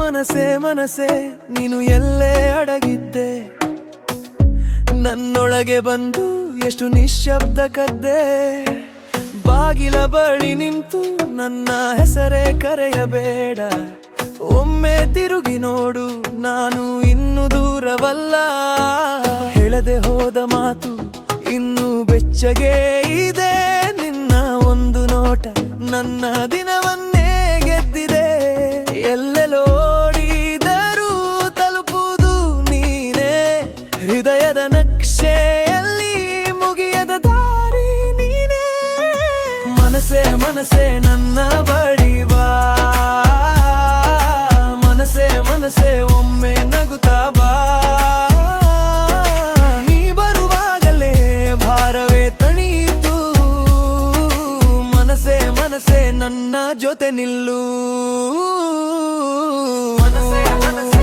ಮನಸೇ ಮನಸೇ ನೀನು ಎಲ್ಲೇ ಅಡಗಿದ್ದೆ, ನನ್ನೊಳಗೆ ಬಂದು ಎಷ್ಟು ನಿಶ್ಶಬ್ದ ಕದ್ದೆ. ಬಾಗಿಲ ಬಳಿ ನಿಂತು ನನ್ನ ಹೆಸರೇ ಕರೆಯಬೇಡ, ಒಮ್ಮೆ ತಿರುಗಿ ನೋಡು ನಾನು ಇನ್ನು ದೂರವಲ್ಲ. ಹೇಳದೆ ಹೋದ ಮಾತು ಇನ್ನು ಬೆಚ್ಚಗೆ ಇದೆ, ನಿನ್ನ ಒಂದು ನೋಟ ನನ್ನ ದಿನವನ್ನೇ ಗೆದ್ದಿದೆ. ಎಲ್ಲೆಲ್ಲೋಡಿದರೂ ತಲುಪುವುದು ನೀನೇ, ಹೃದಯದ ನಕ್ಷೆಯಲ್ಲಿ ಮುಗಿಯದ ದಾರಿ ನೀನೇ. ಮನಸೇ ಮನಸೇ ನನ್ನ ಬಳಿ ಬಾ, ಮನಸೇ ಮನಸೇ ಒಮ್ಮೆ ನಗುತ್ತಾ ಬಾ. ನೀ ಬರುವಾಗಲೇ ಭಾರವೇ ತಣಿಯಿತು, ಮನಸೇ ಮನಸೇ ನನ್ನ ಜೊತೆ ನಿಲ್ಲು. ಮನಸೇ ಮನಸೇ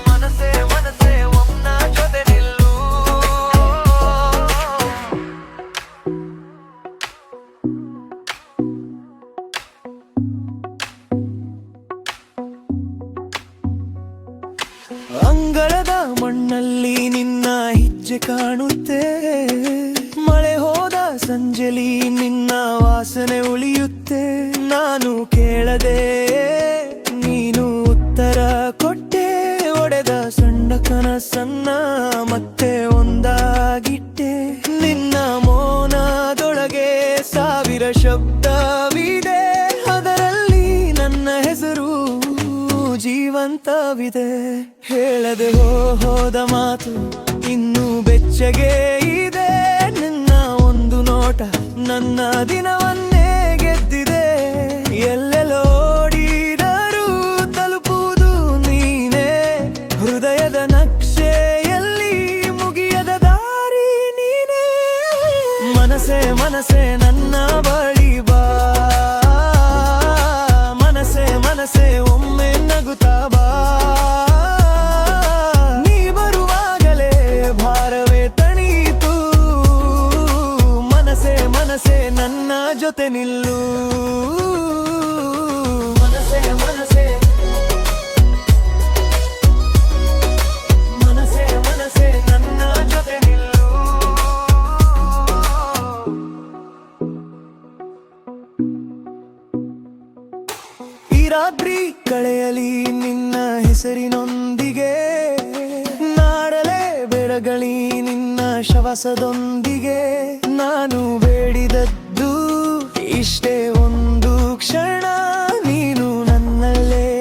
ಮನಸೇ ಮನಸೇ ಒಮ್ಮೆ ಜೊತೆ ನಿಲ್ಲು. ಅಂಗಳದ ಮಣ್ಣಲ್ಲಿ ನಿನ್ನ ಹೆಜ್ಜೆ ಕಾಣುತ್ತೆ, ಮಳೆ ಹೋದ ಸಂಜೆಲಿ ನಿನ್ನ ವಾಸನೆ ಉಳಿಯುತ್ತೆ. ನಾನು ಕೇಳದೆ ನೀನು ಉತ್ತರ ಕೊಟ್ಟೆ, ಒಡೆದ ಸಣ್ಣ ಕನಸನ್ನ ಮತ್ತೆ ಒಂದಾಗಿಟ್ಟೆ. ನಿನ್ನ ಮೌನದೊಳಗೆ ಸಾವಿರ ಶಬ್ದವಿದೆ, ಅದರಲ್ಲಿ ನನ್ನ ಹೆಸರು ಜೀವಂತವಿದೆ. ಹೇಳದೆ ಹೋದ ಮಾತು ಇನ್ನು ಬೆಚ್ಚಗೆ ಇದೆ, ನಿನ್ನ ಒಂದು ನೋಟ ನನ್ನ ದಿನವನ್ನೇ ಗೆದ್ದಿದೆ. ಎಲ್ಲೆಲ್ಲೋಡಿದರೂ ತಲುಪುವುದು ನೀನೇ, ಹೃದಯದ ನಕ್ಷೆಯಲ್ಲಿ ಮುಗಿಯದ ದಾರಿ ನೀನೇ. ಮನಸೇ ಮನಸೇ ನನ್ನ ಬಳಿ ಬಾ, ಮನಸೇ ಮನಸೇ ಒಮ್ಮೆ ನಗುತ್ತಾ ಬಾ. ನೀ ಬರುವಾಗಲೇ ಭಾರವೇ ತಣಿಯಿತು, ಮನಸೇ ಮನಸೇ ನನ್ನ ಜೊತೆ ನಿಲ್ಲು. ಮನಸೇ ಮನಸೇ ಮನಸೇ ಮನಸೇ ನನ್ನ ಜೊತೆ ನಿಲ್ಲು. ಈ ರಾತ್ರಿ ಕಳೆಯಲಿ ನಿನ್ನ ಹೆಸರಿನೊಂದಿಗೆ, ನಾಡಲೇ ಬೆಳಗಲಿ ನಿನ್ನ ಶ್ವಾಸದೊಂದಿಗೆ.